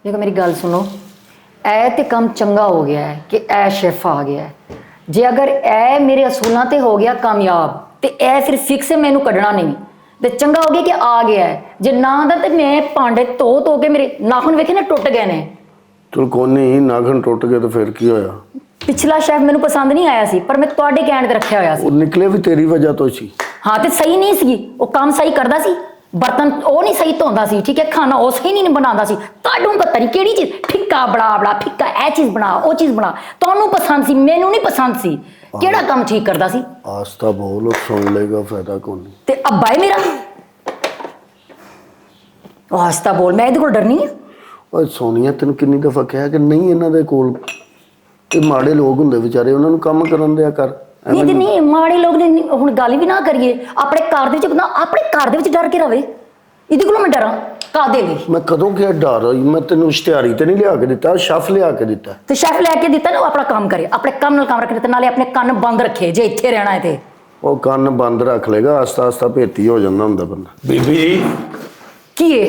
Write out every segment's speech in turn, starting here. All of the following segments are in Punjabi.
देखो मेरी गल सुनो, ए ते कम चंगा हो गया है कि ए शेफ आ गया है। जे अगर ए मेरे असूलों ते हो गया कामयाब ते ए फिर फिक्स है मैनू कढ़ना नहीं। ते चंगा हो गया कि आ गया है, जे ना आंदा ते मैं भांडे धो के मेरे नाखून वेखे ना टुट गए ने। चल कोई नहीं, नाखून टुट गए तो फिर की होया? पिछला शेफ मैनू पसंद नहीं आया सी, पर मैं तुहाडे कहण ते रखिया होया सी। वो निकले भी तेरी वजह तो सी। हाँ तो सही नहीं सी, वो काम सही करदा सी, बर्तन वो नहीं सही धोंदा सी, ठीक है, खाना वो सही नहीं बनांदा सी। तुहानू पता नहीं किहड़ी चीज फिक्का बड़ा फिक्का ए चीज बना वो चीज बना, तुहानू पसंद सी मैनू नहीं पसंद सी। किहड़ा काम ठीक करदा सी? आस्ता बोल, सुन लेगा, फायदा कोई नहीं। ते अब्बा है मेरा, आस्ता बोल, मैं इहदे कोल डरनी है? ओए सोनिया, तेन किन्नी दफा कहा कि नहीं इन्हां दे कोल ਇਹ ਮਾੜੇ ਲੋਕ ਹੁੰਦੇ ਵਿਚਾਰੇ, ਉਹਨਾਂ ਨੂੰ ਕੰਮ ਕਰਨ ਦਿਆ ਕਰ। नहीं ते नहीं माड़े लोग ने हुण गल भी ना करिए, अपने घर दे विच ना अपने घर दे विच डर के रवे। इहदे कोलों मैं डरां कादे ली? मैं कदों क्या डर होई? मैं तेन इश्तिहारी ते नहीं लिया के दिता, शेफ लिया के दिता। ते शेफ लैके दिता ना, अपना काम करे, अपने काम नाल काम रखे ते नाले अपने कान बंद रखे जे इत्थे रहना है ते। ਉਹ ਕੰਨ ਬੰਦ ਰੱਖ ਲੇਗਾ, ਆਸਤਾ ਆਸਤਾ ਭੇਤੀ ਹੋ ਜਾਂਦਾ ਹੁੰਦਾ ਬੰਦਾ। ਬੀਬੀ की है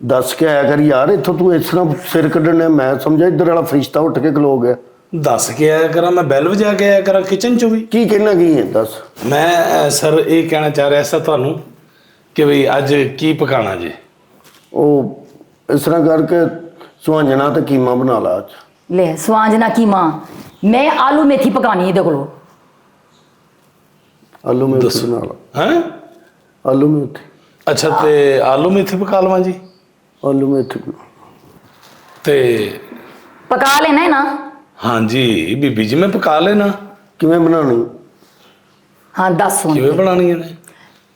ਦੱਸ ਕੇ ਆਇਆ ਕਰ ਯਾਰ, ਇੱਥੋਂ ਤੂੰ ਇਸ ਤਰ੍ਹਾਂ ਸਿਰ ਕੱਢਣਾ, ਮੈਂ ਸਮਝਿਆ ਇੱਧਰ ਵਾਲਾ ਫਰਿਸ਼ਤਾ ਉੱਠ ਕੇ ਖਲੋ ਗਿਆ। ਦੱਸ ਕੇ ਆਇਆ ਕਰਾਂ, ਮੈਂ ਬੈਲ ਵਜਾ ਕੇ ਆਇਆ ਕਰਾਂ ਕਿਚਨ ਚੋਂ ਵੀ। ਕੀ ਕਹਿਣਾ ਕੀ ਹੈ ਦੱਸ? ਮੈਂ ਸਰ ਇਹ ਕਹਿਣਾ ਚਾਹ ਰਿਹਾ ਸੀ ਤੁਹਾਨੂੰ ਕਿ ਵੀ ਅੱਜ ਕੀ ਪਕਾਣਾ ਜੀ। ਉਹ ਇਸ ਤਰ੍ਹਾਂ ਕਰਕੇ ਸੁਹਾਂਜਣਾ ਤੇ ਕੀਮਾ ਬਣਾ ਲਾ ਅੱਜ। ले स्वांजना की मां, मैं आलू मेथी पकानी इहदे कोलों। ਆਲੂ ਮੇਥੀ ਬਣਾ ਲਾ। ਹੈਂ? ਆਲੂ ਮੇਥੀ, ਅੱਛਾ ਤੇ ਆਲੂ ਮੇਥੀ ਪਕਾ ਲਵਾਂ ਜੀ। ਆਲੂ ਮੇਥੀ ਬਣਾ। ਤੇ पका लेना है ना? ਹਾਂਜੀ ਬੀਬੀ ਜੀ ਮੈਂ ਪਕਾ ਲੈਣਾ। ਕਿਵੇਂ ਬਣਾਉਣੀ? हाँ दस हुण ਕਿਵੇਂ ਬਣਾਉਣੀ ਇਹਨੇ?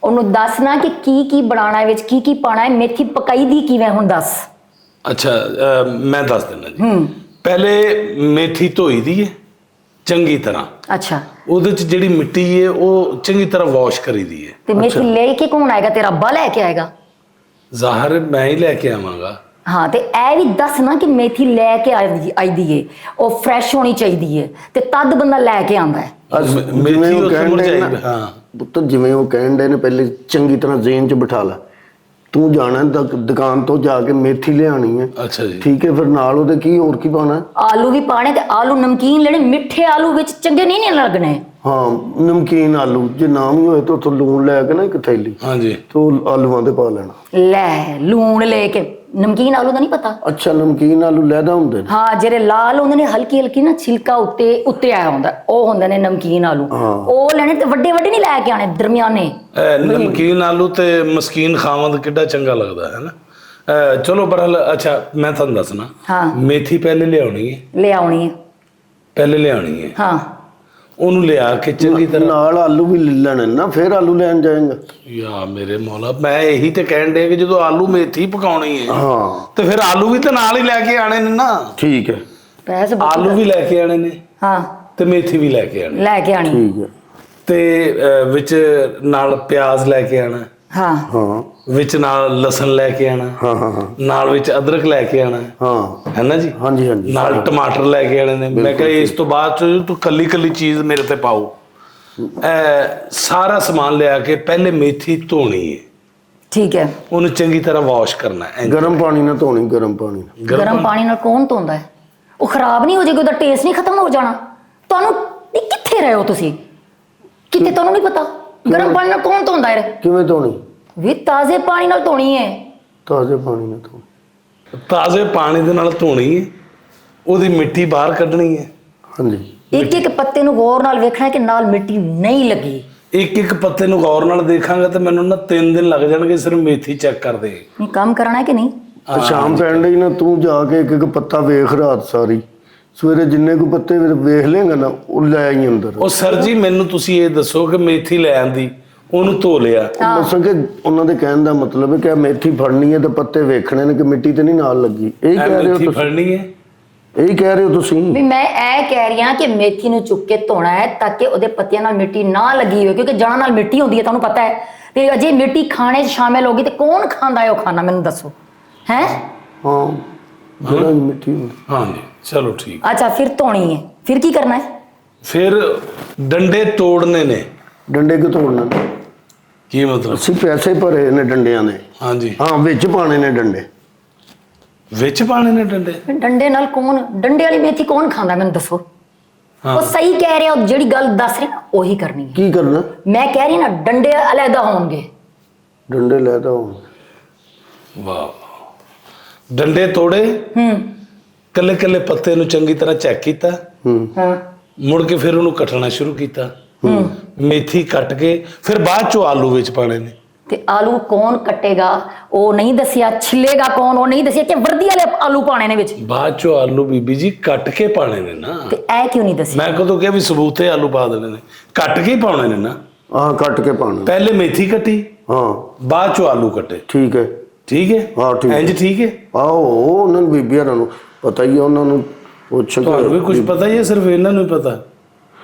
ਉਹਨੂੰ ਦੱਸਣਾ ਕਿ ਕੀ ਬਣਾਉਣਾ ਹੈ, ਵਿੱਚ ਕੀ ਪਾਣਾ ਹੈ, ਮੇਥੀ ਪਕਾਈ ਦੀ ਕਿਵੇਂ ਹੁਣ ਦੱਸ। ਅੱਛਾ ਮੈਂ ਦੱਸ ਦਿੰਦਾ ਜੀ। ਪਹਿਲੇ ਮੇਥੀ ਧੋਈ ਦੀ ਹੈ ਚੰਗੀ ਤਰ੍ਹਾਂ, ਅੱਛਾ, ਉਹਦੇ ਚ ਜਿਹੜੀ ਮਿੱਟੀ ਹੈ ਉਹ ਚੰਗੀ ਤਰ੍ਹਾਂ ਵਾਸ਼ ਕਰੀ ਦੀ ਹੈ। ਤੇ ਮੇਥੀ ਲੈ ਕੇ ਕੌਣ ਆਏਗਾ? ਤੇਰਾ ਅੱਬਾ ਲੈ ਕੇ ਆਏਗਾ? ਜ਼ਾਹਰ ਮੈਂ ਹੀ ਲੈ ਕੇ ਆਵਾਂਗਾ। ਹਾਂ ਤੇ ਇਹ ਵੀ ਦੱਸਣਾ ਕਿ ਮੇਥੀ ਲੈ ਕੇ ਆਈ ਦੀ ਏ, ਉਹ ਫਰੈਸ਼ ਹੋਣੀ ਚਾਹੀਦੀ ਹੈ ਤੇ ਤਦ ਬੰਦਾ ਲੈ ਕੇ ਆਂਦਾ ਹੈ। ਮੇਥੀ ਉਹ ਮੁਰਝਾਈ। ਹਾਂ ਪੁੱਤ ਜਿਵੇਂ ਉਹ ਕਹਿਣ ਦੇ ਨੇ, ਪਹਿਲੇ ਚੰਗੀ ਤਰ੍ਹਾਂ ਜ਼ੇਨ 'ਚ ਬਿਠਾ ਲੈ। ਤੂੰ ਜਾਣਾ ਦੁਕਾਨ ਤੋਂ ਜਾ ਕੇ ਮੇਥੀ ਲਿਆਣੀ ਹੈ। ਅੱਛਾ ਜੀ ਠੀਕ ਹੈ, ਫਿਰ ਨਾਲ ਉਹਦੇ ਕੀ ਹੋਰ ਕੀ ਪਾਉਣਾ? ਆਲੂ ਵੀ ਪਾਣੇ ਤੇ ਆਲੂ ਨਮਕੀਨ ਲੈਣੇ, ਮਿੱਠੇ ਆਲੂ ਵਿੱਚ ਚੰਗੇ ਨਹੀਂ ਲੱਗਣੇ। ਹਾਂ ਨਮਕੀਨ ਆਲੂ, ਜੇ ਨਾ ਵੀ ਹੋਏ ਤਾਂ ਉੱਥੋਂ ਲੂਣ ਲੈ ਕੇ ਨਾ ਇੱਕ ਥੈਲੀ ਹਾਂਜੀ ਤੋਂ ਆਲੂਆਂ ਦੇ ਪਾ ਲੈਣਾ। ਲੈ ਲੂਣ ਲੈ ਕੇ, ਨਮਕੀਨ ਆਲੂ ਦਾ ਨਹੀਂ ਪਤਾ? ਅੱਛਾ ਨਮਕੀਨ ਆਲੂ ਲੈਦਾ ਹੁੰਦੇ ਨੇ। ਹਾਂ ਜਿਹੜੇ ਲਾਲ ਹੁੰਦੇ ਨੇ, ਹਲਕੀ ਨਾ ਛਿਲਕਾ ਉੱਤੇ ਆਇਆ ਹੁੰਦਾ, ਉਹ ਹੁੰਦੇ ਨੇ ਨਮਕੀਨ ਆਲੂ। ਉਹ ਲੈਣੇ ਤੇ ਵੱਡੇ ਨਹੀਂ ਲੈ ਕੇ ਆਣੇ, ਦਰਮਿਆਨੇ। ਨਮਕੀਨ ਆਲੂ ਤੇ ਮਸਕੀਨ ਖਾਵੰਦ ਕਿੱਡਾ ਚੰਗਾ ਲੱਗਦਾ ਹੈ ਨਾ। ਚਲੋ ਬਰਲ ਅੱਛਾ ਮੈਂ ਤੁਹਾਨੂੰ ਦੱਸਣਾ। ਹਾਂ ਮੇਥੀ ਪਹਿਲੇ ਲਿਆਉਣੀ ਹੈ। ਲਿਆਉਣੀ ਹੈ? ਪਹਿਲੇ ਲਿਆਉਣੀ ਹੈ। ਹਾਂ ਉਹਨੂੰ ਲਿਆ ਕੇ ਚੰਗੀ ਤਰ੍ਹਾਂ ਨਾਲ ਆਲੂ ਵੀ ਲੈ ਲੈਣੇ ਨਾ, ਫਿਰ ਆਲੂ ਲੈਣ ਜਾਏਗਾ। ਯਾ ਮੇਰੇ ਮੌਲਾ, ਮੈਂ ਇਹੀ ਤੇ ਕਹਿਣ ਡਿਆ ਕਿ ਜਦੋਂ ਆਲੂ ਮੇਥੀ ਪਕਾਉਣੀ ਹੈ ਹਾਂ ਤੇ ਫਿਰ ਆਲੂ ਵੀ ਤੇ ਨਾਲ ਹੀ ਲੈ ਕੇ ਆਣੇ ਨੇ ਨਾ। ਠੀਕ ਹੈ, ਪੈਸੇ ਆਲੂ ਵੀ ਲੈ ਕੇ ਆਣੇ ਨੇ ਹਾਂ ਤੇ ਮੇਥੀ ਵੀ ਲੈ ਕੇ ਆਣੀ ਲੈ ਕੇ ਆਣੀ। ਠੀਕ ਹੈ। ਤੇ ਵਿੱਚ ਨਾਲ ਪਿਆਜ਼ ਲੈ ਕੇ ਆਣਾ, ਹਾਂ ਹਾਂ ਵਿੱਚ ਨਾਲ ਲਸਣ ਲੈ ਕੇ ਆਣਾ, ਹਾਂ ਹਾਂ ਹਾਂ ਨਾਲ ਵਿੱਚ ਅਦਰਕ ਲੈ ਕੇ ਆਣਾ ਹਾਂ ਹੈ ਨਾ ਜੀ। ਹਾਂਜੀ ਹਾਂਜੀ। ਨਾਲ ਟਮਾਟਰ ਲੈ ਕੇ ਆਣੇ ਨੇ। ਮੈਂ ਕਿਹਾ ਇਸ ਤੋਂ ਬਾਅਦ ਚ ਤੂੰ ਕੱਲੀ ਚੀਜ਼ ਮੇਰੇ ਤੇ ਪਾਓ। ਸਾਰਾ ਸਮਾਨ ਲਿਆ ਕੇ ਪਹਿਲੇ ਮੇਥੀ ਧੋਣੀ ਹੈ। ਠੀਕ ਹੈ। ਉਹਨੂੰ ਚੰਗੀ ਤਰ੍ਹਾਂ ਵਾਸ਼ ਕਰਨਾ ਹੈ। ਗਰਮ ਪਾਣੀ ਨਾਲ ਧੋਣੀ, ਗਰਮ ਪਾਣੀ ਨਾਲ। ਗਰਮ ਪਾਣੀ ਨਾਲ ਕੌਣ ਧੋਂਦਾ ਹੈ? ਉਹ ਖਰਾਬ ਨਹੀਂ ਹੋ ਜਾਏਗਾ, ਉਹਦਾ ਟੇਸਟ ਨਹੀਂ ਖਤਮ ਹੋ ਜਾਣਾ? ਤੁਹਾਨੂੰ ਕਿੱਥੇ ਰਹੇ ਹੋ ਤੁਸੀਂ? ਕਿਤੇ ਤੁਹਾਨੂੰ ਨਹੀਂ ਪਤਾ ਗਰਮ ਪਾਣੀ ਨਾਲ ਕੌਣ ਧੋਂਦਾ ਹੈ? ਕਿਵੇਂ ਧੋਣੀ? ਵੀ ਤਾਜ਼ੇ ਪਾਣੀ ਨਾਲ ਧੋਣੀ ਹੈ। ਤਾਜ਼ੇ ਪਾਣੀ ਨਾਲ ਧੋਣੀ। ਤਾਜ਼ੇ ਪਾਣੀ ਦੇ ਨਾਲ ਧੋਣੀ ਹੈ, ਉਹਦੀ ਮਿੱਟੀ ਬਾਹਰ ਕੱਢਣੀ ਹੈ। ਹਾਂਜੀ। ਇੱਕ ਪੱਤੇ ਨੂੰ ਗੌਰ ਨਾਲ ਵੇਖਣਾ ਕਿ ਨਾਲ ਮਿੱਟੀ ਨਹੀਂ ਲੱਗੀ। ਇੱਕ ਪੱਤੇ ਨੂੰ ਗੌਰ ਨਾਲ ਦੇਖਾਂਗਾ ਤੇ ਮੈਨੂੰ ਨਾ 3 ਦਿਨ ਲੱਗ ਜਾਣਗੇ ਸਿਰਫ ਮੇਥੀ ਚੈੱਕ ਕਰਦੇ। ਨਹੀਂ ਕੰਮ ਕਰਨਾ ਹੈ ਕਿ ਨਹੀਂ? ਸ਼ਾਮ ਪੈਣ ਲਈ ਨਾ ਤੂੰ ਜਾ ਕੇ ਇੱਕ ਪੱਤਾ ਵੇਖ ਰਾਤ ਸਾਰੀ, ਸਵੇਰੇ ਜਿੰਨੇ ਕੋ ਪੱਤੇ ਵੇਖ ਲੇਗਾ ਨਾ ਉਹ ਲੈ ਆਈ ਅੰਦਰ। ਉਹ ਸਰ ਜੀ ਮੈਨੂੰ ਤੁਸੀਂ ਇਹ ਦੱਸੋ ਕਿ ਮੇਥੀ ਲੈ ਆਂਦੀ, ਉਹਨੂੰ ਧੋ ਲਿਆ। ਦੱਸੋ ਕਿ ਉਹਨਾਂ ਦੇ ਕਹਿਣ ਦਾ ਮਤਲਬ ਹੈ ਕਿ ਮੇਥੀ ਫੜਨੀ ਹੈ ਤੇ ਪੱਤੇ ਵੇਖਣੇ ਨੇ ਕਿ ਮਿੱਟੀ ਤੇ ਨਹੀਂ ਨਾਲ ਲੱਗੀ। ਇਹੀ ਕਹਿ ਰਹੇ ਹੋ ਮੇਥੀ ਤੁਸੀਂ? ਫੜਨੀ ਹੈ, ਇਹੀ ਕਹਿ ਰਹੇ ਹੋ ਤੁਸੀਂ? ਵੀ ਮੈਂ ਇਹ ਕਹਿ ਰਹੀ ਹਾਂ ਕਿ ਮੇਥੀ ਨੂੰ ਚੁੱਕ ਕੇ ਧੋਣਾ ਹੈ ਤਾਂ ਕਿ ਉਹਦੇ ਪੱਤਿਆਂ ਨਾਲ ਮਿੱਟੀ ਨਾ ਲੱਗੀ ਹੋਵੇ, ਕਿਉਂਕਿ ਜੜਾਂ ਨਾਲ ਮਿੱਟੀ ਹੁੰਦੀ ਹੈ, ਤੁਹਾਨੂੰ ਪਤਾ ਹੈ। ਤੇ ਅਜੇ ਮਿੱਟੀ ਖਾਣੇ 'ਚ ਸ਼ਾਮਿਲ ਹੋ ਗਈ ਤੇ ਕੌਣ ਖਾਂਦਾ ਹੈ ਉਹ ਖਾਣਾ? ਮੈਨੂੰ ਦੱਸੋ। ਹੈ ਹਾਂ ਜਿਹੜਾ ਮਿੱਟੀ ਹੁੰਦੀ। ਹਾਂਜੀ ਚਲੋ ਠੀਕ। ਅੱਛਾ ਫਿਰ ਧੋਣੀ ਹੈ, ਫਿਰ ਕੀ ਕਰਨਾ ਹੈ? ਫਿਰ ਡੰਡੇ ਤੋੜਨੇ ਨੇ। ਡੰਡੇ ਕਿਉਂ ਤੋੜਨਾ? ਕੀ ਮਤਲਬ? ਅਸੀਂ ਪੈਸੇ ਭਰੇ ਨੇ ਡੰਡਿਆਂ ਦੇ। ਹਾਂਜੀ ਹਾਂ ਵਿੱਚ ਪਾਣੇ ਨੇ ਡੰਡੇ। ਵਿੱਚ ਪਾਣੇ ਨੇ ਡੰਡੇ? ਡੰਡੇ ਨਾਲ ਕੌਣ, ਡੰਡੇ ਵਾਲੀ ਮੇਥੀ ਕੌਣ ਖਾਂਦਾ ਮੈਨੂੰ ਦੱਸੋ। ਹਾਂ। ਉਹ ਸਹੀ ਕਹਿ ਰਿਹਾ, ਉਹ ਜਿਹੜੀ ਗੱਲ ਦੱਸ ਰਿਹਾ ਨਾ ਉਹੀ ਕਰਨੀ ਹੈ। ਕੀ ਕਰਨਾ? ਮੈਂ ਕਹਿ ਰਹੀ ਨਾ ਡੰਡੇ ਅਲੱਗਾ ਹੋਣਗੇ। ਡੰਡੇ ਲੈ ਤਾਂ ਹੁਣ ਵਾਹ, ਡੰਡੇ ਤੋੜੇ, ਕੱਲੇ ਕੱਲੇ ਪੱਤੇ ਨੂੰ ਚੰਗੀ ਤਰ੍ਹਾਂ ਚੈੱਕ ਕੀਤਾ, ਹਾਂ ਮੁੜ ਕੇ ਫਿਰ ਉਹਨੂੰ ਕੱਟਣਾ ਸ਼ੁਰੂ ਕੀਤਾ, ਮੇਥੀ ਕੱਟ ਕੇ ਫਿਰ ਬਾਅਦ ਚੋਂ ਆਲੂ ਵਿੱਚ ਪਾਣੇ ਨੇ। ਤੇ ਆਲੂ ਕੌਣ ਕੱਟੇਗਾ ਉਹ ਨਹੀਂ ਦੱਸਿਆ, ਛਿੱਲੇਗਾ ਕੌਣ ਉਹ ਨਹੀਂ ਦੱਸਿਆ, ਕਿ ਵਰਦੀ ਵਾਲੇ ਆਲੂ ਪਾਣੇ ਨੇ ਵਿੱਚ। ਬਾਅਦ ਚੋਂ ਆਲੂ ਬੀਬੀ ਜੀ ਕੱਟ ਕੇ ਪਾਣੇ ਨੇ ਨਾ। ਤੇ ਇਹ ਕਿਉਂ ਨਹੀਂ ਦੱਸਿਆ? ਮੈਂ ਕਦੋਂ ਕਿਹਾ ਵੀ ਸਬੂਤੇ ਆਲੂ ਪਾ ਦੇਣੇ ਨੇ? ਕੱਟ ਕੇ ਹੀ ਪਾਉਣੇ ਨੇ ਨਾ। ਆਹ ਕੱਟ ਕੇ ਪਾਣਾ। ਪਹਿਲੇ ਮੇਥੀ ਕੱਟੀ, ਹਾਂ ਬਾਅਦ ਚੋਂ ਆਲੂ ਕੱਟੇ। ਠੀਕ ਹੈ। ਠੀਕ ਹੈ, ਹਾਂ ਠੀਕ ਹੈ। ਇੰਜ ਠੀਕ ਹੈ। ਆਹੋ ਉਹਨਾਂ ਨੂੰ ਬੀਬੀਆਂ ਨੂੰ ਪਤਾ ਹੀ ਆ, ਉਹਨਾਂ ਨੂੰ ਪੁੱਛ ਕੇ। ਤੁਹਾਨੂੰ ਵੀ ਕੁਝ ਪਤਾ ਹੀ ਹੈ, ਸਿਰਫ ਇਹਨਾਂ ਨੂੰ ਹੀ ਪਤਾ।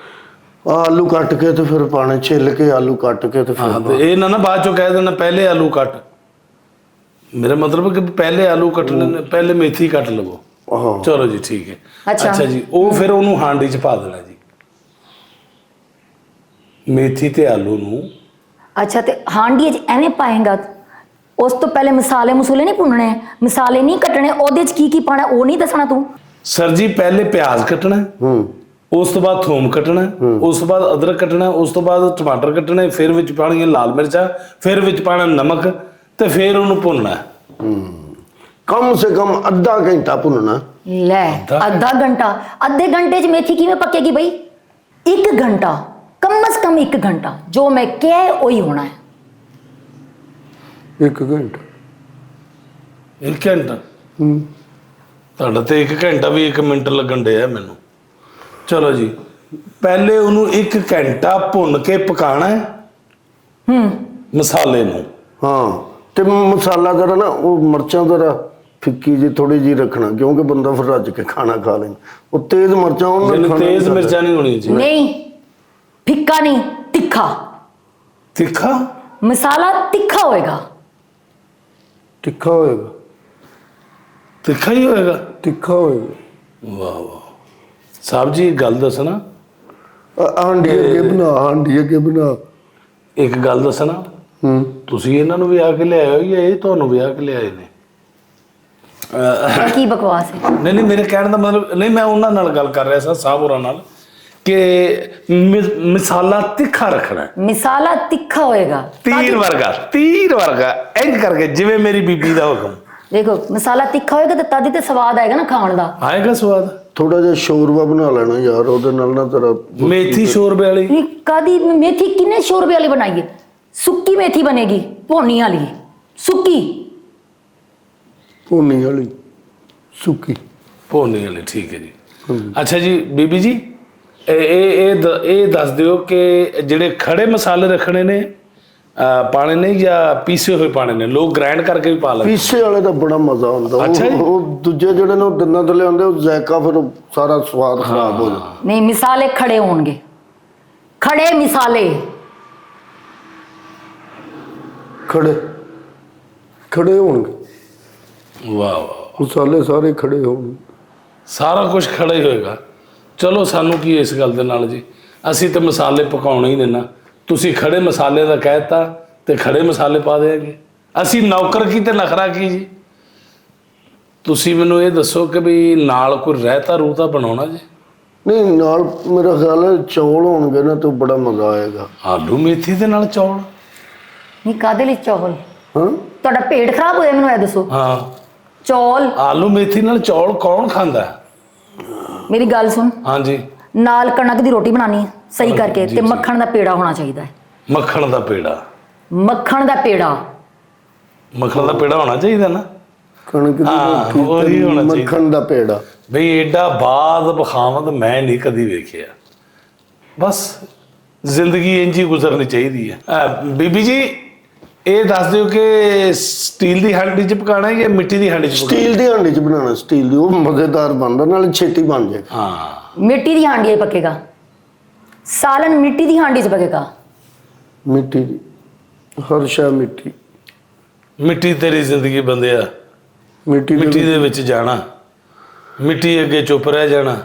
ਆਲੂ ਕੱਟ ਕੇ ਤੇ ਫਿਰ ਪਾਣੇ, ਛਿੱਲ ਕੇ ਆਲੂ ਕੱਟ ਕੇ ਤੇ ਹਾਂ, ਫਿਰ ਤੇ ਇਹ ਨਾ ਬਾਅਦ ਚੋਂ ਕਹਿ ਦੇਣਾ ਪਹਿਲੇ ਆਲੂ ਕੱਟ। ਮੇਰਾ ਮਤਲਬ ਕਿ ਪਹਿਲੇ ਆਲੂ ਕੱਟਣੇ ਨੇ, ਪਹਿਲੇ ਮੇਥੀ ਕੱਟ ਲਵੋ। ਆਹੋ ਚਲੋ ਜੀ ਠੀਕ ਹੈ। ਅੱਛਾ। ਅੱਛਾ ਜੀ, ਉਹ ਫਿਰ ਉਹਨੂੰ ਹਾਂਡੀ 'ਚ ਪਾ ਦੇਣਾ ਜੀ, ਮੇਥੀ ਤੇ ਆਲੂ ਨੂੰ। ਅੱਛਾ, ਤੇ ਹਾਂਡੀ 'ਚ ਐਵੇਂ ਪਾਏਗਾ? ਉਸ ਤੋਂ ਪਹਿਲੇ ਮਸਾਲੇ ਮਸੂਲੇ ਨਹੀਂ ਭੁੰਨਣੇ, ਮਸਾਲੇ ਨਹੀਂ ਕੱਟਣੇ, ਉਹਦੇ 'ਚ ਕੀ ਕੀ ਪਾਣਾ ਉਹ ਨਹੀਂ ਦੱਸਣਾ ਤੂੰ? ਸਰ ਜੀ, ਪਹਿਲੇ ਪਿਆਜ਼ ਕੱਟਣਾ, ਉਸ ਤੋਂ ਬਾਅਦ ਥੋਮ ਕੱਟਣਾ, ਉਸ ਤੋਂ ਬਾਅਦ ਅਦਰਕ ਕੱਟਣਾ, ਉਸ ਤੋਂ ਬਾਅਦ ਟਮਾਟਰ ਕੱਟਣੇ, ਫਿਰ ਵਿੱਚ ਪਾਣੀਆਂ ਲਾਲ ਮਿਰਚਾਂ, ਫਿਰ ਵਿੱਚ ਪਾਣਾ ਨਮਕ, ਤੇ ਫਿਰ ਉਹਨੂੰ ਭੁੰਨਣਾ। ਕਮ ਸੇ ਕਮ ਅੱਧਾ ਘੰਟਾ ਭੁੰਨਣਾ। ਲੈ ਅੱਧਾ ਘੰਟਾ? ਅੱਧੇ ਘੰਟੇ 'ਚ ਮੇਥੀ ਕਿਵੇਂ ਪੱਕੇਗੀ ਬਈ? 1 ਘੰਟਾ, ਕਮ ਸੇ ਕਮ 1 ਘੰਟਾ। ਜੋ ਮੈਂ ਕਿਹਾ ਉਹੀ ਹੋਣਾ ਹੈ। 1 ਘੰਟਾ? 1 ਘੰਟਾ? ਤੁਹਾਡਾ ਤੇ 1 ਘੰਟਾ ਵੀ 1 ਮਿੰਟ ਲੱਗਣ ਡਿਆ ਮੈਨੂੰ। ਚਲੋ ਜੀ, ਪਹਿਲੇ ਉਹਨੂੰ 1 ਘੰਟਾ ਭੁੰਨ ਕੇ ਪਕਾਣਾ ਹੈ ਮਸਾਲੇ ਨੂੰ। ਹਾਂ, ਤੇ ਮਸਾਲਾ ਜਰਾ ਨਾ ਉਹ ਮਿਰਚਾਂ ਜਰਾ ਫਿੱਕੀ ਜੀ ਥੋੜੀ ਜੀ ਰੱਖਣਾ, ਕਿਉਂਕਿ ਬੰਦਾ ਫਿਰ ਰੱਜ ਕੇ ਖਾਣਾ ਖਾ ਲੈਂਦਾ। ਉਹ ਤੇਜ਼ ਮਿਰਚਾਂ ਉਹਨਾਂ ਨੇ ਖਾਣਾ ਤੇਜ਼ ਮਿਰਚਾਂ ਨਹੀਂ ਹੋਣੀ ਜੀ। ਨਹੀਂ, ਫਿੱਕਾ ਨਹੀਂ, ਤਿੱਖਾ। ਤਿੱਖਾ? ਮਸਾਲਾ ਤਿੱਖਾ ਹੋਏਗਾ। ਤਿੱਖਾ ਹੋਏਗਾ? ਤਿੱਖਾ ਹੀ ਹੋਏਗਾ। ਤਿੱਖਾ ਹੋਏਗਾ। ਵਾਹ ਵਾਹ ਸਾਹਿਬ ਜੀ, ਗੱਲ ਦੱਸਣਾ। ਹਾਂਡੀ ਅੱਗੇ ਬਣਾ, ਹਾਂਡੀ ਅੱਗੇ ਬਣਾ। ਇੱਕ ਗੱਲ ਦੱਸਣਾ, ਤੁਸੀਂ ਇਹਨਾਂ ਨੂੰ ਵੀ ਆ ਕੇ ਲਿਆਏ ਹੋ ਜਾਂ ਇਹ ਤੁਹਾਨੂੰ ਵੀ ਆ ਕੇ ਲਿਆਏ ਨੇ? ਇਹ ਕੀ ਬਕਵਾਸ ਹੈ? ਨਹੀਂ ਨਹੀਂ, ਮੇਰੇ ਕਹਿਣ ਦਾ ਮਤਲਬ ਨਹੀਂ, ਮੈਂ ਉਹਨਾਂ ਨਾਲ ਗੱਲ ਕਰ ਰਿਹਾ ਸਾਂ, ਸਾਹਿਬ ਹੋਰਾਂ ਨਾਲ, ਕਿ ਮਸਾਲਾ ਤਿੱਖਾ ਰੱਖਣਾ ਹੈ। ਮਸਾਲਾ ਤਿੱਖਾ ਹੋਏਗਾ, ਤੀਰ ਵਰਗਾ ਇੰਜ ਕਰਕੇ, ਜਿਵੇਂ ਮੇਰੀ ਬੀਬੀ ਦਾ ਹੁਕਮ। ਦੇਖੋ ਮਸਾਲਾ ਤਿੱਖਾ ਹੋਏਗਾ ਤਾਂ ਤਦ ਹੀ ਤੇ ਸਵਾਦ ਆਏਗਾ ਨਾ ਖਾਣ ਦਾ। ਆਏਗਾ ਸਵਾਦ। ਥੋੜਾ ਜਿਹਾ ਸ਼ੋਰਬਾ ਬਣਾ ਲੈਣਾ ਯਾਰ, ਉਹਦੇ ਨਾਲ ਨਾ ਤੇਰਾ ਮੇਥੀ ਸ਼ੋਰਬੇ ਵਾਲੀ? ਇਹ ਕਾਦੀ ਮੇਥੀ? ਕਿੰਨੇ ਸ਼ੋਰਬੇ ਵਾਲੀ ਬਣਾਈਏ? ਸੁੱਕੀ ਮੇਥੀ ਬਣੇਗੀ, ਭੋਨੀ ਵਾਲੀ ਸੁੱਕੀ। ਭੁੰਨੀ ਵਾਲੀ ਸੁੱਕੀ? ਭੋਨੀ ਵਾਲੀ, ਠੀਕ ਹੈ ਜੀ। ਅੱਛਾ ਜੀ ਬੀਬੀ ਜੀ, ਇਹ ਦੱਸ ਦਿਓ ਕਿ ਜਿਹੜੇ ਖੜੇ ਮਸਾਲੇ ਰੱਖਣੇ ਨੇ ਪਾਣੇ ਨੇ ਜਾਂ ਪੀਸੇ ਹੋਏ ਪਾਣੇ ਨੇ? ਲੋਕ ਗ੍ਰਾਈਂਡ ਕਰਕੇ ਵੀ ਪਾ ਲੈਂਦੇ। ਪੀਸੇ ਵਾਲੇ ਦਾ ਬੜਾ ਮਜ਼ਾ ਆਉਂਦਾ। ਅੱਛਾ ਜੀ। ਉਹ ਦੂਜੇ ਜਿਹੜੇ ਨੇ ਉਹ ਦੰਦਾਂ ਥੱਲੇ ਆਉਂਦੇ, ਉਹ ਜ਼ਾਇਕਾ ਫਿਰ ਸਾਰਾ ਸਵਾਦ ਖਰਾਬ ਹੋ ਜਾਂਦਾ। ਨਹੀਂ, ਮਸਾਲੇ ਖੜੇ ਹੋਣਗੇ, ਖੜੇ ਮਸਾਲੇ। ਖੜੇ ਹੋਣਗੇ। ਵਾਹ ਵਾਹ, ਮਸਾਲੇ ਸਾਰੇ ਖੜੇ ਹੋਣਗੇ। ਸਾਰਾ ਕੁਝ ਖੜਾ ਹੀ ਹੋਏਗਾ। ਚਲੋ ਸਾਨੂੰ ਕੀ ਇਸ ਗੱਲ ਦੇ ਨਾਲ ਜੀ, ਅਸੀਂ ਤਾਂ ਮਸਾਲੇ ਪਕਾਉਣੇ ਹੀ ਨੇ ਨਾ। ਤੁਸੀਂ ਖੜੇ ਮਸਾਲੇ ਦਾ ਕਹਿਤਾ ਤੇ ਖੜੇ ਮਸਾਲੇ ਪਾ ਦੇਗੇ। ਅਸੀਂ ਨੌਕਰ ਕੀ ਤੇ ਨਖਰਾ ਕੀ ਜੀ? ਤੁਸੀਂ ਮੈਨੂੰ ਇਹ ਦੱਸੋ ਕਿ ਵੀ ਨਾਲ ਕੋਈ ਰਹਿਤਾ ਰੂਤਾ ਬਣਾਉਣਾ ਜੀ? ਨਹੀਂ, ਨਾਲ ਮੇਰਾ ਖਿਆਲ ਹੈ ਚੌਲ ਹੋਣਗੇ ਨਾ ਤਾਂ ਬੜਾ ਮਜ਼ਾ ਆਏਗਾ। ਆਲੂ ਮੇਥੀ ਦੇ ਨਾਲ ਚੌਲ? ਨਹੀਂ, ਕਾਦੇ ਲਈ ਚੌਲ? ਹਾਂ, ਤੁਹਾਡਾ ਪੇਟ ਖਰਾਬ ਹੋਇਆ? ਮੈਨੂੰ ਇਹ ਦੱਸੋ। ਹਾਂ, ਚੌਲ? ਆਲੂ ਮੇਥੀ ਨਾਲ ਚੌਲ ਕੌਣ ਖਾਂਦਾ? ਮੇਰੀ ਗੱਲ ਸੁਣ, ਹਾਂਜੀ। ਨਾਲ ਕਣਕ ਦੀ ਰੋਟੀ ਬਣਾਣੀ ਹੈ ਸਹੀ ਕਰਕੇ, ਜੀ, ਤੇ ਜੀ। ਮੱਖਣ ਦਾ ਪੇੜਾ ਹੋਣਾ ਚਾਹੀਦਾ ਹੈ। ਮੱਖਣ ਦਾ ਪੇੜਾ? ਮੱਖਣ ਦਾ ਪੇੜਾ। ਮੱਖਣ ਦਾ ਪੇੜਾ ਹੋਣਾ ਚਾਹੀਦਾ ਨਾ? ਕਣਕ ਦੀ ਹਾਂ, ਉਹੀ ਹੋਣਾ ਰੋਟੀ, ਚਾਹੀਦਾ। ਮੱਖਣ ਦਾ ਪੇੜਾ। ਬਈ ਏਡਾ ਬਾਦ ਬਖਾਵਤ ਮੈਂ ਨਹੀਂ ਕਦੀ ਵੇਖਿਆ। ਬਸ ਜ਼ਿੰਦਗੀ ਇੰਝ ਹੀ ਗੁਜ਼ਰਨੀ ਚਾਹੀਦੀ ਹੈ। ਬੀਬੀ ਜੀ, ਇਹ ਦੱਸ ਦਿਓ ਕਿ ਸਟੀਲ ਦੀ ਹਾਂਡੀ 'ਚ ਪਕਾਣਾ ਜਾਂ ਮਿੱਟੀ ਦੀ ਹਾਂਡੀ 'ਚ ਪਕਾਣਾ? ਸਟੀਲ ਦੀ ਹਾਂਡੀ 'ਚ ਬਣਾਉਣਾ। ਸਟੀਲ ਦੀ ਉਹ ਮਜ਼ੇਦਾਰ ਬਣਦਾ, ਨਾਲੇ ਛੇਤੀ ਬਣ ਜਾਏਗਾ। ਹਾਂ, ਮਿੱਟੀ ਦੀ ਹਾਂਡੀ 'ਚ ਪੱਕੇਗਾ। ਸਾਲਨ ਮਿੱਟੀ ਦੀ ਹਾਂਡੀ 'ਚ ਪੱਕੇਗਾ। ਮਿੱਟੀ ਦੀ ਹਰ ਸ਼ੈ ਮਿੱਟੀ। ਮਿੱਟੀ ਤੇਰੀ ਜ਼ਿੰਦਗੀ ਬੰਦਿਆ, ਮਿੱਟੀ ਮਿੱਟੀ ਦੇ ਵਿੱਚ ਜਾਣਾ, ਮਿੱਟੀ ਅੱਗੇ ਚੁੱਪ ਰਹਿ ਜਾਣਾ।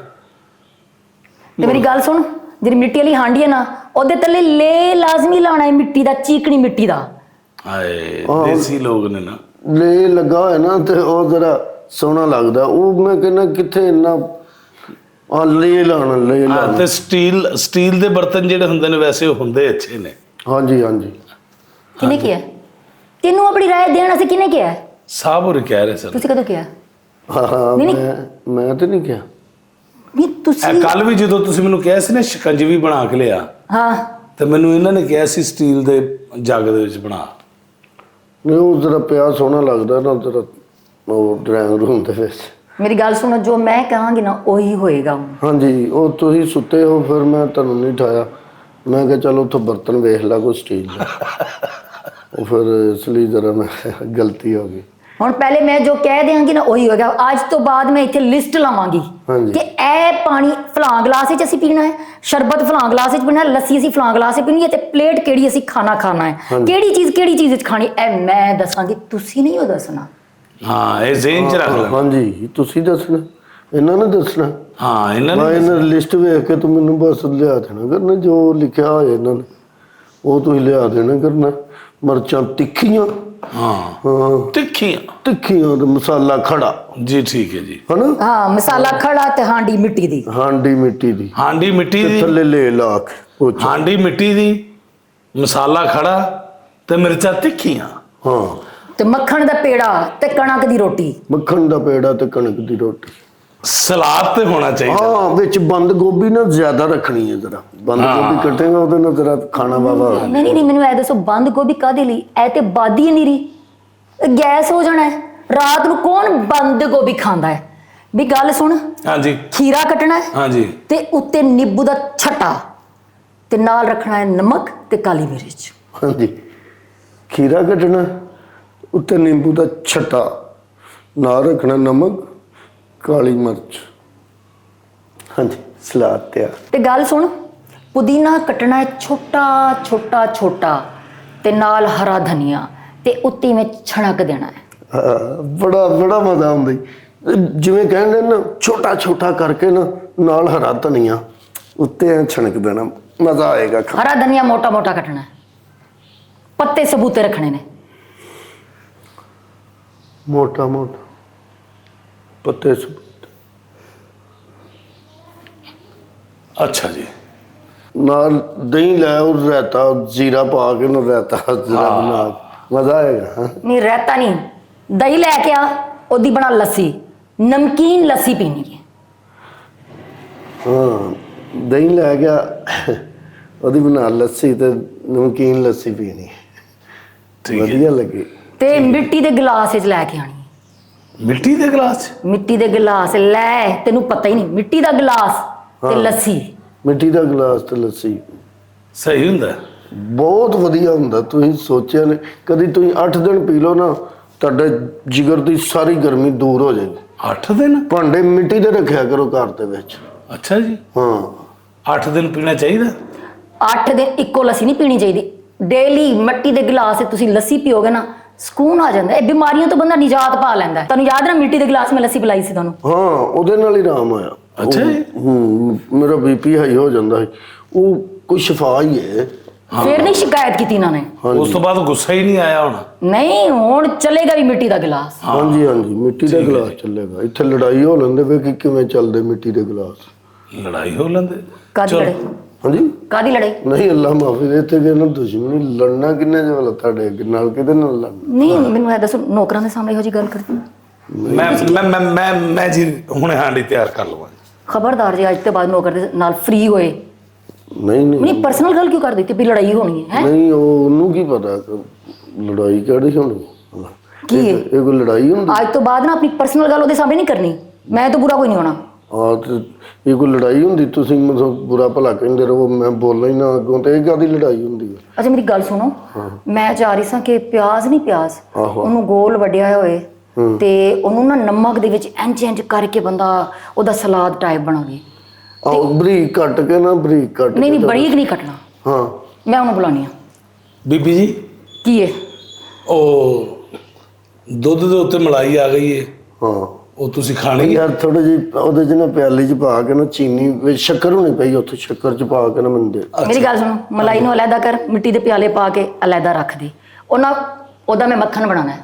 ਤੇ ਮੇਰੀ ਗੱਲ ਸੁਣ, ਜਿਹੜੀ ਮਿੱਟੀ ਵਾਲੀ ਹਾਂਡੀ ਹੈ ਨਾ, ਉਹਦੇ ਥੱਲੇ ਲੈ ਲਾਜ਼ਮੀ ਲਾਉਣਾ ਹੈ ਮਿੱਟੀ ਦਾ, ਚੀਕਣੀ ਮਿੱਟੀ ਦਾ। ਹਾਏ ਦੇਸੀ ਲੋਕ ਨੇ ਨਾ। ਲੈ ਲੱਗਾ ਹੋਇਆ ਨਾ ਤੇ ਉਹ ਜਰਾ ਸੋਹਣਾ ਲੱਗਦਾ। ਉਹ ਮੈਂ ਕਹਿੰਦਾ ਕਿੱਥੇ ਇੰਨਾ ਲੈ ਲਾਣ ਤੇ ਸਟੀਲ ਦੇ ਬਰਤਨ ਜਿਹੜੇ ਹੁੰਦੇ ਨੇ ਵੈਸੇ ਉਹ ਹੁੰਦੇ ਅੱਛੇ ਨੇ। ਹਾਂਜੀ ਹਾਂਜੀ। ਕਿਹਨੇ ਕਿਹਾ ਤੈਨੂੰ ਆਪਣੀ ਰਾਏ ਦੇਣ ਅਸੀਂ? ਕਿਹਨੇ ਕਿਹਾ? ਸਾਹਿਬ ਹੋਰ ਕਹਿ ਰਹੇ ਸਰ। ਤੁਸੀਂ ਕਦੋਂ ਕਿਹਾ? ਹਾਂ ਨਹੀਂ, ਮੈਂ ਤੇ ਨਹੀਂ ਕਿਹਾ। ਨਹੀਂ ਤੁਸੀਂ ਕੱਲ ਵੀ ਜਦੋਂ ਤੁਸੀਂ ਮੈਨੂੰ ਕਿਹਾ ਸੀ ਨਾ ਸ਼ਿਕੰਜਵੀ ਬਣਾ ਕੇ ਲਿਆ, ਹਾਂ ਤੇ ਮੈਨੂੰ ਇਹਨਾਂ ਨੇ ਕਿਹਾ ਸੀ ਸਟੀਲ ਦੇ ਜੱਗ ਦੇ ਵਿੱਚ ਬਣਾ। ਨਹੀਂ ਉਹ ਜਰਾ ਪਿਆ ਸੋਹਣਾ ਲੱਗਦਾ ਨਾ ਜਰਾ ਉਹ ਡਰਾਇੰਗ ਰੂਮ ਦੇ ਵਿੱਚ। ਮੇਰੀ ਗੱਲ ਸੁਣੋ, ਜੋ ਮੈਂ ਕਹਾਂਗੀ ਨਾ ਉਹੀ ਹੋਏਗਾ। ਹਾਂਜੀ ਉਹ ਤੁਸੀਂ ਸੁੱਤੇ ਹੋ ਫਿਰ ਮੈਂ ਤੁਹਾਨੂੰ ਨਹੀਂ ਉਠਾਇਆ। ਮੈਂ ਕਿਹਾ ਚਲੋ ਉੱਥੋਂ ਬਰਤਨ ਵੇਖ ਲਾ ਕੋਈ ਸਟੀਲ ਦਾ। ਉਹ ਫਿਰ ਇਸ ਲਈ ਜਰਾ ਮੈਂ ਗਲਤੀ ਹੋ ਗਈ। ਹੁਣ ਪਹਿਲੇ ਮੈਂ ਜੋ ਕਹਿ ਦਿਆਂਗੀ ਨਾ ਉਹੀ ਹੋਏਗਾ। ਅੱਜ ਤੋਂ ਬਾਅਦ ਮੈਂ ਇੱਥੇ ਲਿਸਟ ਲਾਵਾਂਗੀ ਹਾਂਜੀ। ਕਿ ਇਹ ਪਾਣੀ ਫਲਾਂ ਗਲਾਸ ਵਿੱਚ ਅਸੀਂ ਪੀਣਾ ਹੈ, ਸ਼ਰਬਤ ਫਲਾਂ ਗਲਾਸ ਵਿੱਚ ਪੀਣਾ ਹੈ, ਲੱਸੀ ਅਸੀਂ ਫਲਾਂ ਗਲਾਸ ਵਿੱਚ ਪੀਣੀ ਹੈ, ਤੇ ਪਲੇਟ ਕਿਹੜੀ ਅਸੀਂ ਖਾਣਾ ਖਾਣਾ ਹੈ, ਕਿਹੜੀ ਚੀਜ਼ ਵਿੱਚ ਖਾਣੀ, ਇਹ ਮੈਂ ਦੱਸਾਂਗੀ, ਤੁਸੀਂ ਨਹੀਂ ਉਹ ਦੱਸਣਾ। ਹਾਂ ਇਹ ਜ਼ੇਨ ਚ ਰੱਖ ਲੈਣਾ। ਹਾਂਜੀ ਤੁਸੀਂ ਦੱਸਣਾ, ਇਹਨਾਂ ਨੇ ਦੱਸਣਾ। ਹਾਂ ਇਹਨਾਂ ਮੈਂ ਨੇ ਇਹਨਾਂ ਲਿਸਟ ਵੇਖ ਕੇ ਤੂੰ ਮੈਨੂੰ ਬਸ ਲਿਆ ਦੇਣਾ ਕਰਨਾ, ਜੋ ਲਿਖਿਆ ਹੋਇਆ ਇਹਨਾਂ ਨੇ ਉਹ ਤੁਸੀਂ ਲਿਆ ਦੇਣਾ ਕਰਨਾ। ਮਿਰਚਾਂ ਤਿੱਖੀਆਂ, ਹਾਂ ਤਿੱਖੀਆਂ ਤੇ ਮਸਾਲਾ ਖੜਾ ਜੀ, ਠੀਕ ਹੈ ਜੀ। ਹਨਾ, ਹਾਂ ਮਸਾਲਾ ਖੜਾ ਤੇ ਹਾਂਡੀ ਮਿੱਟੀ ਦੀ। ਹਾਂਡੀ ਮਿੱਟੀ ਦੀ, ਹਾਂਡੀ ਮਿੱਟੀ ਤੇ ਦੀ, ਥੱਲੇ ਲੈ ਲਾ ਕੇ ਪੋਚਾ। ਹਾਂਡੀ ਮਿੱਟੀ ਦੀ, ਮਸਾਲਾ ਖੜਾ ਤੇ ਮਿਰਚਾਂ ਤਿੱਖੀਆਂ। ਹਾਂ ਤੇ ਮੱਖਣ ਦਾ ਪੇੜਾ ਤੇ ਕਣਕ ਦੀ ਰੋਟੀ। ਮੱਖਣ ਦਾ ਪੇੜਾ ਤੇ ਕਣਕ ਦੀ ਰੋਟੀ। ਸਲਾਦ ਤੇ ਹੋਣਾ ਚਾਹੀਦਾ। ਹਾਂ ਵਿੱਚ ਬੰਦ ਗੋਭੀ ਨਾ ਜ਼ਿਆਦਾ ਰੱਖਣੀ ਹੈ ਜਰਾ। ਬੰਦ ਗੋਭੀ ਕੱਟੇਗਾ ਉਹਦੇ ਨਾਲ ਜਰਾ ਖਾਣਾ ਵਾਵਾ। ਨਹੀਂ ਮੈਨੂੰ ਇਹ ਦੱਸੋ, ਬੰਦ ਗੋਭੀ ਕਾਹਦੇ ਲਈ? ਇਹ ਤੇ ਬਾਦੀ ਨੀਰੀ ਗੈਸ ਹੋ ਜਾਣਾ ਹੈ। ਰਾਤ ਨੂੰ ਕੌਣ ਬੰਦ ਗੋਭੀ ਖਾਂਦਾ ਹੈ? ਵੀ ਗੱਲ ਸੁਣ, ਹਾਂਜੀ ਖੀਰਾ ਕੱਟਣਾ ਹੈ ਹਾਂਜੀ, ਤੇ ਉੱਤੇ ਨਿੰਬੂ ਦਾ ਛਟਾ, ਤੇ ਨਾਲ ਰੱਖਣਾ ਹੈ ਨਮਕ ਤੇ ਕਾਲੀ ਮਿਰਚ। ਹਾਂਜੀ ਖੀਰਾ ਕੱਟਣਾ, ਉੱਤੇ ਨਿੰਬੂ ਦਾ ਛਟਾ, ਨਾਲ ਰੱਖਣਾ ਨਮਕ ਕਾਲੀ ਮਿਰਚ। ਹਾਂਜੀ ਸਲਾਦ ਤਿਆਰ। ਤੇ ਗੱਲ ਸੁਣ, ਪੁਦੀਨਾ ਕੱਟਣਾ ਹੈ ਛੋਟਾ ਤੇ ਨਾਲ ਹਰਾ ਧਨੀਆ, ਤੇ ਉੱਤੇ ਵਿੱਚ ਛਣਕ ਦੇਣਾ ਹੈ। ਬੜਾ ਮਜ਼ਾ ਆਉਂਦਾ ਈ। ਜਿਵੇਂ ਕਹਿੰਦੇ ਨਾ ਛੋਟਾ ਕਰਕੇ ਨਾ ਨਾਲ ਹਰਾ ਧਨੀਆ ਉੱਤੇ ਐ ਛਣਕ ਦੇਣਾ, ਮਜ਼ਾ ਆਏਗਾ। ਹਰਾ ਧਨੀਆ ਮੋਟਾ ਕੱਟਣਾ ਹੈ, ਪੱਤੇ ਸਬੂਤੇ ਰੱਖਣੇ ਨੇ। ਮੋਟਾ ਪੱਤੇ ਅੱਛਾ ਜੀ। ਨਾਲ ਦਹੀਂ ਲੈ ਉਹ ਰਾਇਤਾ ਜ਼ੀਰਾ ਪਾ ਕੇ ਨਾ ਰਾਇਤਾ ਜ਼ੀਰਾ ਬਣਾ, ਮਜ਼ਾ ਆਏਗਾ। ਨਹੀਂ ਰਹਿਤਾ ਨਹੀਂ, ਦਹੀਂ ਲੈ ਕੇ ਆ, ਉਹਦੀ ਬਣਾ ਲੱਸੀ, ਨਮਕੀਨ ਲੱਸੀ ਪੀਣੀ ਹੈ। ਹਾਂ ਦਹੀਂ ਲੈ ਗਿਆ, ਉਹਦੀ ਬਣਾ ਲੱਸੀ ਤੇ ਨਮਕੀਨ ਲੱਸੀ ਪੀਣੀ, ਠੀਕ ਹੈ। ਵਧੀਆ ਲੱਗੀ। ਤੇ ਮਿੱਟੀ ਦੇ ਗਲਾਸ ਵਿੱਚ ਲੈ ਕੇ ਆਣੀ। ਮਿੱਟੀ ਦੇ ਗਲਾਸ? ਮਿੱਟੀ ਦੇ ਗਲਾਸ ਲੈ, ਤੈਨੂੰ ਪਤਾ ਹੀ ਨਹੀਂ, ਮਿੱਟੀ ਦਾ ਗਲਾਸ ਤੇ ਲੱਸੀ। ਮਿੱਟੀ ਦਾ ਗਲਾਸ ਤੇ ਲੱਸੀ ਸਹੀ ਹੁੰਦਾ, ਬਹੁਤ ਵਧੀਆ ਹੁੰਦਾ। ਤੁਸੀਂ ਸੋਚਿਆ ਨਹੀਂ ਕਦੀ, ਤੁਸੀਂ 8 ਦਿਨ ਪੀ ਲਓ ਨਾ, ਤੁਹਾਡੇ ਜਿਗਰ ਦੀ ਸਾਰੀ ਗਰਮੀ ਦੂਰ ਹੋ ਜਾਏਗੀ। 8 ਦਿਨ? ਭਾਂਡੇ ਮਿੱਟੀ ਦੇ ਰੱਖਿਆ ਕਰੋ ਘਰ ਦੇ ਵਿੱਚ। ਅੱਛਾ ਜੀ, ਹਾਂ 8 ਦਿਨ ਪੀਣਾ ਚਾਹੀਦਾ? 8 ਦਿਨ ਇੱਕੋ ਲੱਸੀ ਨਹੀਂ ਪੀਣੀ ਚਾਹੀਦੀ, ਡੇਲੀ ਮਿੱਟੀ ਦੇ ਗਲਾਸ 'ਚ ਤੁਸੀਂ ਲੱਸੀ ਪੀਓਗੇ ਨਾ, ਸਕੂਨ ਆ ਜਾਂਦਾ। ਇਹ ਬਿਮਾਰੀਆਂ ਤੋਂ ਬੰਦਾ ਨਿਜਾਤ ਪਾ ਲੈਂਦਾ। ਤੁਹਾਨੂੰ ਯਾਦ ਨਾ ਮਿੱਟੀ ਦੇ ਗਲਾਸ ਮੈਂ ਲੱਸੀ ਪਿਲਾਈ ਸੀ ਤੁਹਾਨੂੰ? ਹਾਂ ਉਹਦੇ ਨਾਲ ਹੀ ਆਰਾਮ ਆਇਆ। ਅੱਛਾ ਜੀ। ਮੇਰਾ ਬੀਪੀ ਹਾਈ ਹੋ ਜਾਂਦਾ ਸੀ, ਉਹ ਕੋਈ ਸ਼ਿਫਾ ਹੀ ਹੈ। ਫਿਰ ਨਹੀਂ ਸ਼ਿਕਾਇਤ ਕੀਤੀ ਇਹਨਾਂ ਨੇ? ਉਸ ਤੋਂ ਬਾਅਦ ਗੁੱਸਾ ਹੀ ਨਹੀਂ ਆਇਆ ਹੋਣਾ? ਨਹੀਂ, ਹੁਣ ਚੱਲੇਗਾ ਵੀ ਮਿੱਟੀ ਦਾ ਗਲਾਸ। ਹਾਂਜੀ ਮਿੱਟੀ ਦਾ ਗਲਾਸ ਚੱਲੇਗਾ। ਇੱਥੇ ਲੜਾਈ ਹੋ ਲੈਂਦੇ ਵੇ ਕਿ ਕਿਵੇਂ ਚੱਲਦੇ ਮਿੱਟੀ ਦੇ ਗਲਾਸ। ਲੜਾਈ ਹੋ ਲੈਂਦੇ? ਕਾਦੀ ਲੜਾਈ? ਹਾਂਜੀ ਕਾਦੀ ਲੜਾਈ? ਨਹੀਂ ਅੱਲਾ ਮਾਫੀ ਦੇ, ਇੱਥੇ ਕਿ ਨਾ ਦੁਸ਼ਮਣੀ ਲੜਨਾ ਕਿੰਨੇ ਜਵਲ ਤੁਹਾਡੇ ਨਾਲ, ਕਿਹਦੇ ਨਾਲ ਲੜਨਾ? ਨਹੀਂ ਮੈਨੂੰ ਇਹ ਦੱਸੋ, ਨੌਕਰਾਂ ਦੇ ਸਾਹਮਣੇ ਇਹੋ ਜਿਹੀ ਗੱਲ ਕਰਦੀ? ਮੈਂ ਜੀ ਹੁਣੇ ਹਾਂਡੀ ਤਿਆਰ ਕਰ ਲਵਾਂ। ਖਬਰਦਾਰ ਜੀ, ਅੱਜ ਤੋਂ ਬਾਅਦ ਨੌਕਰ ਦੇ ਨਾਲ ਫ੍ਰੀ ਹੋਏ। ਨਹੀਂ ਪਰਸਨਲ ਗੱਲ ਕਿਉਂ ਕਰ ਦਿੱਤੀ ਵੀ ਲੜਾਈ ਹੋਣੀ ਹੈ? ਨਹੀਂ ਉਹਨੂੰ ਕੀ ਪਤਾ ਲੜਾਈ ਕਿਹੜੀ ਹੋਣੀ? ਕੀ ਹੈ ਇਹ ਕੋਈ ਲੜਾਈ ਹੁੰਦੀ? ਅੱਜ ਤੋਂ ਬਾਅਦ ਨਾ ਆਪਣੀ ਪਰਸਨਲ ਗੱਲ ਉਹਦੇ ਸਾਹਮਣੇ ਨਹੀਂ ਕਰਨੀ। ਮੈਂ ਤਾਂ ਬੁਰਾ ਕੋਈ ਨਹੀਂ ਹੋਣਾ। ਹਾਂ ਤੇ ਇਹ ਕੋਈ ਲੜਾਈ ਹੁੰਦੀ? ਤੁਸੀਂ ਮਤਲਬ ਬੁਰਾ ਭਲਾ ਕਹਿੰਦੇ ਰਹੋ, ਮੈਂ ਬੋਲਣਾ ਹੀ ਨਾ ਅੱਗੋਂ, ਤੇ ਇਹ ਕਾਹਦੀ ਲੜਾਈ ਹੁੰਦੀ ਹੈ? ਅੱਛਾ ਮੇਰੀ ਗੱਲ ਸੁਣੋ, ਮੈਂ ਚਾਹ ਰਹੀ ਸਾਂ ਕਿ ਪਿਆਜ਼ ਨਹੀਂ, ਪਿਆਜ਼ ਉਹਨੂੰ ਗੋਲ ਵੱਡਿਆ ਹੋਏ ਤੇ ਉਹਨੂੰ ਨਾ ਨਮਕ ਦੇ ਵਿੱਚ ਇੰਜ ਕਰਕੇ ਬੰਦਾ ਉਹਦਾ ਸਲਾਦ ਟਾਈਪ ਬਣਾਵੇ। ਆਹ ਬਰੀਕ ਕੱਟ ਕੇ ਨਾ, ਬਰੀਕ ਕੱਟ ਨਹੀਂ ਬਰੀਕ ਨਹੀਂ ਕੱਟਣਾ। ਹਾਂ ਮੈਂ ਉਹਨੂੰ ਬੁਲਾਉਣੀ ਆ। ਬੀਬੀ ਜੀ ਕੀ ਹੈ? ਉਹ ਦੁੱਧ ਦੇ ਉੱਤੇ ਮਲਾਈ ਆ ਗਈ ਹੈ, ਹਾਂ ਉਹ ਤੁਸੀਂ ਖਾਣੀ ਯਾਰ ਥੋੜੀ ਜਿਹੀ ਉਹਦੇ 'ਚ ਨਾ ਪਿਆਲੀ 'ਚ ਪਾ ਕੇ ਨਾ ਚੀਨੀ ਵਿੱਚ ਸ਼ੱਕਰ ਹੋਣੀ ਪਈ, ਉੱਥੇ ਸ਼ੱਕਰ 'ਚ ਪਾ ਕੇ ਨਾ ਮੈਨੂੰ ਦੇ। ਮੇਰੀ ਗੱਲ ਸੁਣੋ, ਮਲਾਈ ਨੂੰ ਅਲੱਗਾ ਕਰ, ਮਿੱਟੀ ਦੇ ਪਿਆਲੇ ਪਾ ਕੇ ਅਲੱਗਾ ਰੱਖ ਦੇ। ਉਹਦਾ ਮੈਂ ਮੱਖਣ ਬਣਾਉਣਾ ਹੈ।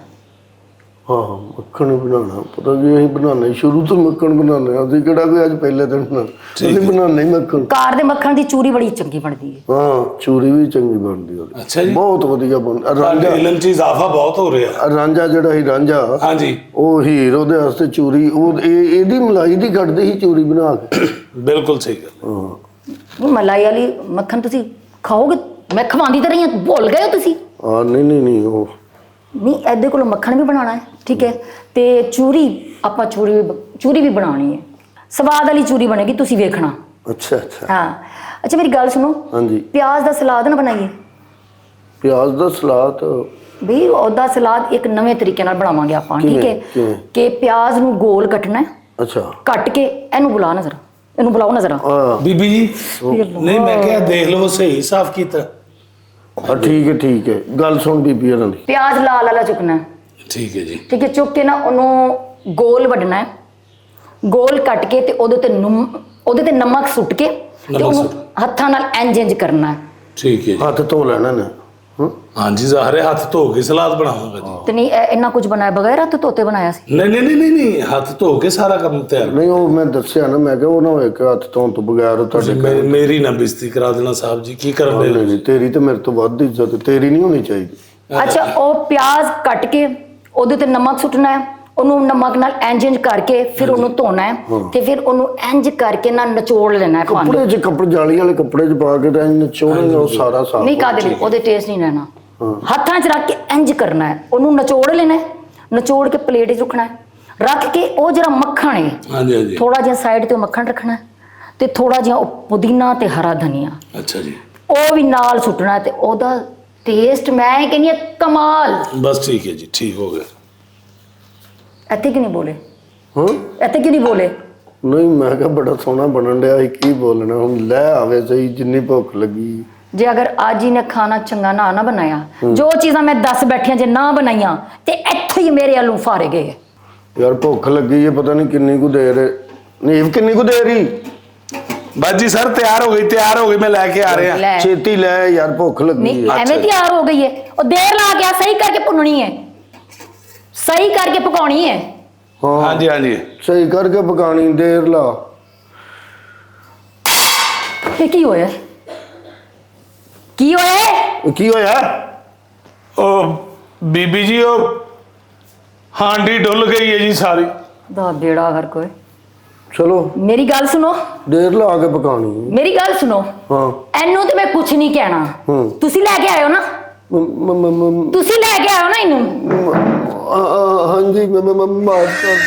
ਹਾਂ ਮੱਖਣ ਹੀ ਬਣਾਉਣਾ, ਪਤਾ ਕੀ ਅਸੀਂ ਬਣਾਉਂਦੇ ਸ਼ੁਰੂ ਤੋਂ ਮੱਖਣ ਬਣਾਉਂਦੇ ਹਾਂ, ਅਸੀਂ ਕਿਹੜਾ ਕੋਈ ਅੱਜ ਪਹਿਲੇ ਦਿਨ ਅਸੀਂ ਬਣਾਉਂਦੇ ਹੀ ਮੱਖਣ। ਕਾਰ ਦੇ ਮੱਖਣ ਦੀ ਚੂਰੀ ਬੜੀ ਚੰਗੀ ਬਣਦੀ ਹੈ। ਹਾਂ ਚੂਰੀ ਵੀ ਚੰਗੀ ਬਣਦੀ ਉਹਦੀ, ਅੱਛਾ ਜੀ, ਬਹੁਤ ਵਧੀਆ ਬਣਦਾ। ਰਾਂਝਾ ਇਲਮ ਚ ਇਜ਼ਾਫਾ ਬਹੁਤ ਹੋ ਰਿਹਾ। ਰਾਂਝਾ ਜਿਹੜਾ ਸੀ ਰਾਂਝਾ, ਹਾਂਜੀ ਉਹ ਹੀਰ ਉਹਦੇ ਵਾਸਤੇ ਚੂਰੀ, ਉਹ ਇਹਦੀ ਮਲਾਈ ਦੀ ਕੱਢਦੀ ਸੀ ਚੂਰੀ ਬਣਾ ਕੇ। ਬਿਲਕੁਲ ਸਹੀ ਗੱਲ। ਹਾਂ ਨਹੀਂ, ਮਲਾਈ ਵਾਲੀ ਮੱਖਣ ਤੁਸੀਂ ਖਾਓਗੇ? ਮੈਂ ਖਵਾਉਂਦੀ ਤਾਂ ਰਹੀ ਹਾਂ, ਭੁੱਲ ਗਏ ਹੋ ਤੁਸੀਂ? ਹਾਂ ਨਹੀਂ ਉਹ ਨਹੀਂ, ਇਹਦੇ ਕੋਲ ਮੱਖਣ ਵੀ ਬਣਾਉਣਾ ਹੈ, ਠੀਕ ਹੈ। ਤੇ ਚੂਰੀ ਆਪਾਂ ਚੂਰੀ ਵੀ ਬਣਾਉਣੀ ਹੈ, ਸਵਾਦ ਵਾਲੀ ਚੂਰੀ ਬਣੇਗੀ, ਤੁਸੀਂ ਵੇਖਣਾ। ਅੱਛਾ ਅੱਛਾ ਹਾਂ ਅੱਛਾ, ਮੇਰੀ ਗੱਲ ਸੁਣੋ। ਹਾਂਜੀ। ਪਿਆਜ਼ ਦਾ ਸਲਾਦ ਨਾ ਬਣਾਈਏ। ਪਿਆਜ਼ ਦਾ ਸਲਾਦ ਵੀ ਉਹਦਾ ਸਲਾਦ ਇੱਕ ਨਵੇਂ ਤਰੀਕੇ ਨਾਲ ਬਣਾਵਾਂਗੇ ਆਪਾਂ, ਠੀਕ ਹੈ। ਕਿਵੇਂ? ਕਿ ਪਿਆਜ਼ ਨੂੰ ਗੋਲ ਕੱਟਣਾ ਹੈ, ਅੱਛਾ ਕੱਟ ਕੇ ਇਹਨੂੰ ਬੁਲਾ ਨਾ ਜ਼ਰਾ, ਇਹਨੂੰ ਬੁਲਾਓ ਨਾ ਜ਼ਰਾ। ਹਾਂ ਬੀਬੀ ਜੀ ਨਹੀਂ, ਮੈਂ ਕਿਹਾ ਦੇਖ ਲਓ ਸਹੀ ਸਾਫ਼ ਕੀਤਾ। ਠੀਕ ਹੈ ਗੱਲ ਸੁਣ ਬੀਬੀ ਇਹਨਾਂ ਦੀ। ਪਿਆਜ਼ ਲਾਲ ਵਾਲਾ ਚੁੱਕਣਾ ਹੈ, ਠੀਕ ਹੈ ਜੀ। ਠੀਕ ਹੈ। ਚੁੱਕ ਕੇ ਨਾ ਉਹਨੂੰ ਗੋਲ ਵੱਢਣਾ ਹੈ, ਗੋਲ ਕੱਟ ਕੇ ਤੇ ਉਹਦੇ ਤੇ ਨਮਕ ਸੁੱਟ ਕੇ ਤੇ ਉਹਨੂੰ ਹੱਥਾਂ ਨਾਲ ਇੰਜ ਕਰਨਾ ਹੈ। ਠੀਕ ਹੈ ਜੀ। ਹੱਥ ਧੋ ਲੈਣਾ ਨੇ। ਹਾਂਜੀ ਜ਼ਾਹਰੇ ਹੱਥ ਧੋ ਕੇ ਸਲਾਦ ਬਣਾਵਾਂਗਾ ਜੀ। ਤੇ ਨਹੀਂ, ਇੰਨਾ ਕੁਝ ਬਣਾਇਆ ਬਗੈਰ ਹੱਥ ਧੋਤੇ ਬਣਾਇਆ ਸੀ? ਨਹੀਂ ਹੱਥ ਧੋ ਕੇ ਸਾਰਾ ਕੰਮ ਤਿਆਰ। ਨਹੀਂ ਉਹ ਮੈਂ ਦੱਸਿਆ ਨਾ, ਮੈਂ ਕਿਹਾ ਉਹ ਨਾ ਹੋਏ ਕਿ ਹੱਥ ਧੋਣ ਤੋਂ ਬਗੈਰ ਤੁਹਾਡੇ ਮੇਰੀ ਨਾ ਬੇਇੱਜ਼ਤੀ ਕਰਾ ਦੇਣਾ ਸਾਹਿਬ ਜੀ, ਕੀ ਕਰਨ ਦੇ? ਨਹੀਂ ਤੇਰੀ ਤੇ ਮੇਰੇ ਤੋਂ ਵੱਧ ਇੱਜ਼ਤ ਤੇਰੀ ਨਹੀਂ ਹੋਣੀ ਚਾਹੀਦੀ। ਅੱਛਾ, ਉਹ ਪਿਆਜ਼ ਕੱਟ ਕੇ ਉਹਦੇ ਤੇ ਨਮਕ ਸੁੱਟਣਾ ਹੈ, ਉਹਨੂੰ ਨਮਕ ਨਾਲ ਇੰਜ ਕਰਕੇ ਫਿਰ ਉਹਨੂੰ ਧੋਣਾ ਹੈ, ਤੇ ਫਿਰ ਉਹਨੂੰ ਇੰਜ ਕਰਕੇ ਨਾ ਨਿਚੋੜ ਲੈਣਾ ਹੈ ਪਾਣੀ। ਕੱਪੜੇ ਜਾਲੀ ਵਾਲੇ ਕੱਪੜੇ 'ਚ ਪਾ ਕੇ ਤਾਂ ਨਿਚੋੜੇਗਾ ਉਹ ਸਾਰਾ ਸਾਫ਼। ਨਹੀਂ ਕਾਦੇ ਲਈ, ਉਹਦੇ ਟੇਸਟ ਨਹੀਂ ਰਹਿਣਾ। ਹੱਥਾਂ 'ਚ ਰੱਖ ਕੇ ਇੰਜ ਕਰਨਾ ਹੈ, ਉਹਨੂੰ ਨਿਚੋੜ ਲੈਣਾ ਹੈ, ਨਿਚੋੜ ਕੇ ਪਲੇਟ 'ਚ ਰੱਖਣਾ ਹੈ। ਰੱਖ ਕੇ ਉਹ ਜਿਹੜਾ ਮੱਖਣ ਹੈ, ਹਾਂਜੀ ਥੋੜਾ ਜਿਹਾ ਸਾਈਡ ਤੇ ਮੱਖਣ ਰੱਖਣਾ ਹੈ, ਤੇ ਥੋੜਾ ਜਿਹਾ ਉਹ ਪੁਦੀਨਾ ਤੇ ਹਰਾ ਧਨੀਆ, ਅੱਛਾ ਜੀ, ਉਹ ਵੀ ਨਾਲ ਸੁੱਟਣਾ ਹੈ, ਤੇ ਉਹਦਾ ਟੇਸਟ ਮੈਂ ਕਹਿੰਦੀ ਹਾਂ ਕਮਾਲ। ਬਸ ਠੀਕ ਹੈ ਜੀ, ਠੀਕ ਹੋ ਗਿਆ। ਇੱਥੇ ਕਿਉਂ ਨਹੀਂ ਬੋਲੇ? ਹਾਂ ਇੱਥੇ ਕਿਉਂ ਨਹੀਂ ਬੋਲੇ? ਨਹੀਂ ਮੈਂ ਕਿਹਾ ਬੜਾ ਸੋਹਣਾ ਬਣਨ ਡਿਆ ਸੀ, ਕੀ ਬੋਲਣਾ ਹੁਣ, ਲੈ ਆਵੇ ਸਹੀ ਜਿੰਨੀ ਭੁੱਖ ਲੱਗੀ। ਜੇ ਅਗਰ ਅੱਜ ਹੀ ਨੇ ਖਾਣਾ ਚੰਗਾ ਨਾ ਬਣਾਇਆ, ਜੋ ਚੀਜ਼ਾਂ ਮੈਂ ਦੱਸ ਬੈਠੀਆਂ ਜੇ ਨਾ ਬਣਾਈਆਂ, ਤੇ ਇੱਥੇ ਹੀ ਮੇਰੇ ਵੱਲੋਂ ਫਾਰੇ ਗਏ। ਯਾਰ ਭੁੱਖ ਲੱਗੀ ਹੈ, ਪਤਾ ਨਹੀਂ ਕਿੰਨੀ ਕੁ ਦੇਰ ਨੀਵ ਕਿੰਨੀ ਕੁ ਦੇਰ ਹੀ। ਬਾਜੀ ਸਰ ਤਿਆਰ ਹੋ ਗਈ, ਮੈਂ ਲੈ ਕੇ ਆ ਰਿਹਾ। ਲੈ। ਛੇਤੀ ਲੈ ਯਾਰ, ਭੁੱਖ ਲੱਗੀ ਨਹੀਂ ਹੈ। ਐਵੇਂ ਤਿਆਰ ਹੋ ਗਈ ਹੈ, ਉਹ ਦੇਰ ਲਾ ਗਿਆ, ਸਹੀ ਕਰਕੇ ਭੁੰਨਣੀ ਹੈ, ਸਹੀ ਕਰਕੇ ਪਕਾਉਣੀ ਹੈ। ਹਾਂ ਹਾਂਜੀ ਸਹੀ ਕਰਕੇ ਪਕਾਣੀ, ਦੇਰ ਲਾ। ਇਹ ਕੀ ਹੋਇਆ? ਕੀ ਹੋਇਆ? ਕੀ ਹੋਇਆ? ਉਹ ਬੀਬੀ ਜੀ ਉਹ ਹਾਂਡੀ ਡੁੱਲ ਗਈ ਹੈ ਜੀ ਸਾਰੀ। ਦਾ ਬੇੜਾ ਹਰ ਕੋਈ। ਚਲੋ ਮੇਰੀ ਗੱਲ ਸੁਣੋ, ਦੇਰ ਲਾ ਕੇ ਪਕਾਣੀ। ਮੇਰੀ ਗੱਲ ਸੁਣੋ। ਹਾਂ ਇਹਨੂੰ ਤੇ ਮੈਂ ਕੁਝ ਨਹੀਂ ਕਹਿਣਾ, ਤੁਸੀਂ ਲੈ ਕੇ ਆਇਓ ਨਾ, ਤੁਸੀਂ ਲੈ ਕੇ ਆਇਓ ਨਾ ਇਹਨੂੰ। ਹਾਂਜੀ ਮਾਫ ਕਰ।